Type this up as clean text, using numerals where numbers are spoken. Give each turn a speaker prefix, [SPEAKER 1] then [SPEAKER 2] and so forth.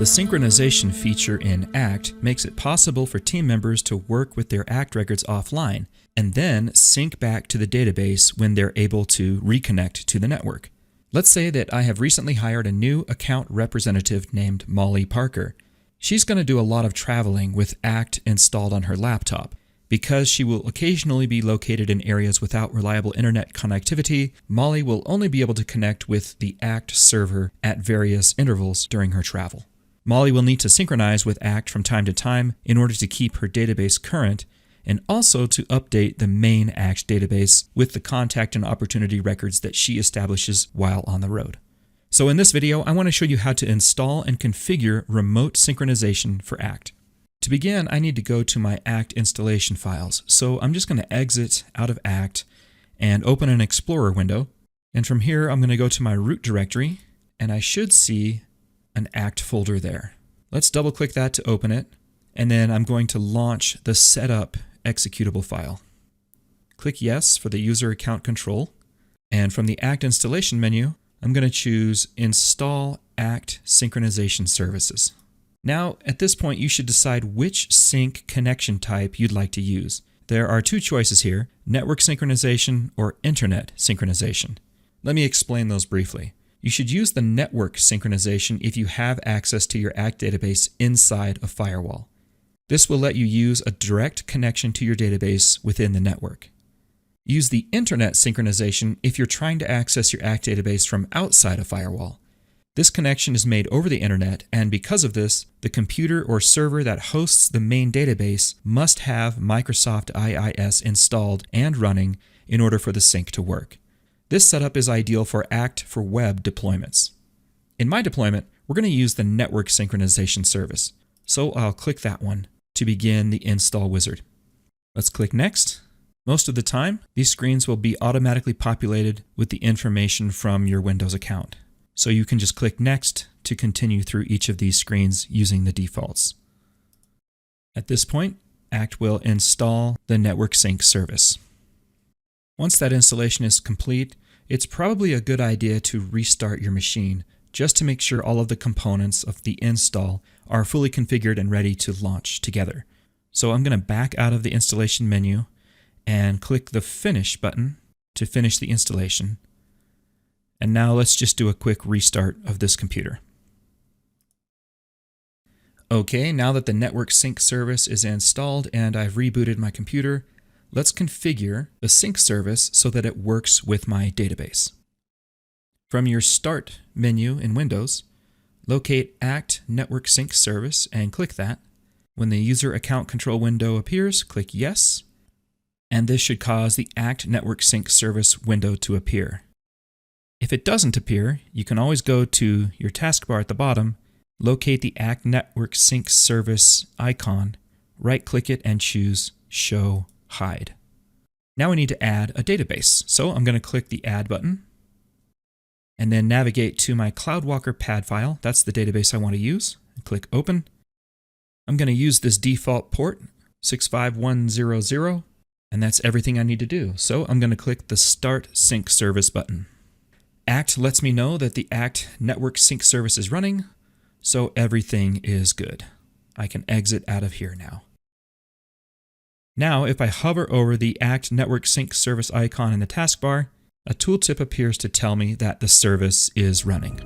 [SPEAKER 1] synchronization feature in ACT makes it possible for team members to work with their ACT records offline and then sync back to the database when they're able to reconnect to the network. Let's say that I have recently hired a new account representative named Molly Parker. She's going to do a lot of traveling with ACT installed on her laptop. Because she will occasionally be located in areas without reliable internet connectivity, Molly will only be able to connect with the ACT server at various intervals during her travel. Molly will need to synchronize with ACT from time to time in order to keep her database current and also to update the main ACT database with the contact and opportunity records that she establishes while on the road. So in this video, I want to show you how to install and configure remote synchronization for ACT. To begin, I need to go to my ACT installation files. So I'm just going to exit out of ACT and open an Explorer window. And from here, I'm going to go to my root directory, and I should see an ACT folder there. Let's double click that to open it. And then I'm going to launch the setup executable file. Click yes for the user account control. And from the ACT installation menu, I'm going to choose Install ACT Synchronization Services. Now, at this point, you should decide which sync connection type you'd like to use. There are two choices here, network synchronization or internet synchronization. Let me explain those briefly. You should use the network synchronization if you have access to your ACT database inside a firewall. This will let you use a direct connection to your database within the network. Use the internet synchronization if you're trying to access your ACT database from outside a firewall. This connection is made over the internet, and because of this, the computer or server that hosts the main database must have Microsoft IIS installed and running in order for the sync to work. This setup is ideal for ACT for web deployments. In my deployment, we're going to use the network synchronization service, so I'll click that one to begin the install wizard. Let's click Next. Most of the time, these screens will be automatically populated with the information from your Windows account. So you can just click Next to continue through each of these screens using the defaults. At this point, ACT will install the Network Sync service. Once that installation is complete, it's probably a good idea to restart your machine just to make sure all of the components of the install are fully configured and ready to launch together. So I'm going to back out of the installation menu and click the Finish button to finish the installation. And now let's just do a quick restart of this computer. Okay, now that the Network Sync service is installed and I've rebooted my computer, let's configure the sync service so that it works with my database. From your Start menu in Windows, locate ACT Network Sync Service and click that. When the User Account Control window appears, click Yes, and this should cause the ACT Network Sync Service window to appear. If it doesn't appear, you can always go to your taskbar at the bottom, locate the ACT Network Sync Service icon, right-click it and choose Show Hide. Now we need to add a database, so I'm going to click the Add button, and then navigate to my CloudWalker PAD file. That's the database I want to use. Click Open. I'm going to use this default port, 65100, and that's everything I need to do. So I'm going to click the Start Sync Service button. ACT lets me know that the ACT Network Sync service is running, so everything is good. I can exit out of here now. Now, if I hover over the ACT Network Sync service icon in the taskbar, a tooltip appears to tell me that the service is running.